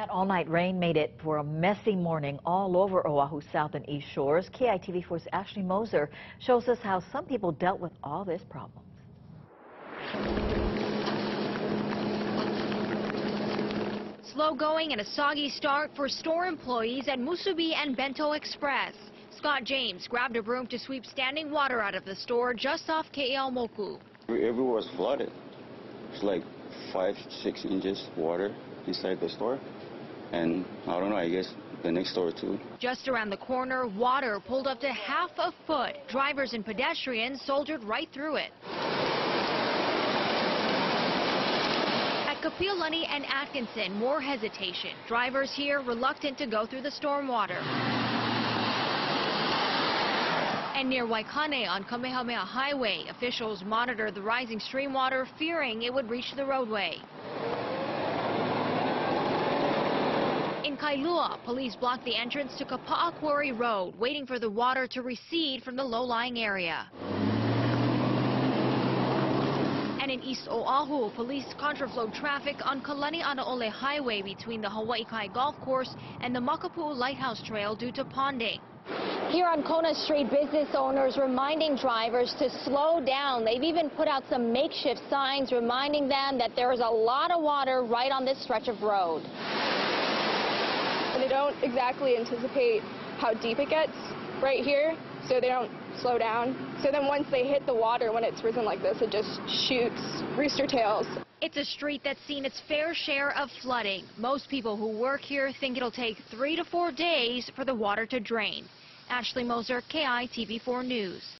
That all-night rain made it for a messy morning all over Oahu's south and east shores. KITV4's Ashley Moser shows us how some people dealt with all this problem. Slow going and a soggy start for store employees at Musubi and Bento Express. Scott James grabbed a broom to sweep standing water out of the store just off KL Moku. Everywhere was flooded. It's like 5-6 inches water inside the store. And I don't know, I guess the next store too. Just around the corner, water pulled up to half a foot. Drivers and pedestrians soldiered right through it. At Kapiolani and Atkinson, more hesitation. Drivers here reluctant to go through the storm water. And near Waikane on Kamehameha Highway, officials monitored the rising stream water, fearing it would reach the roadway. In Kailua, police blocked the entrance to Kapa'a Quarry Road, waiting for the water to recede from the low-lying area. And in East Oahu, police contraflow traffic on Kalani'anaole Highway between the Hawaii Kai Golf Course and the Makapu'u Lighthouse Trail due to ponding. Here on Kona Street, business owners reminding drivers to slow down. They've even put out some makeshift signs reminding them that there is a lot of water right on this stretch of road. They don't exactly anticipate how deep it gets right here, so they don't slow down. So then once they hit the water, when it's risen like this, it just shoots rooster tails. It's a street that's seen its fair share of flooding. Most people who work here think it'll take 3 to 4 days for the water to drain. Ashley Moser, KITV4 News.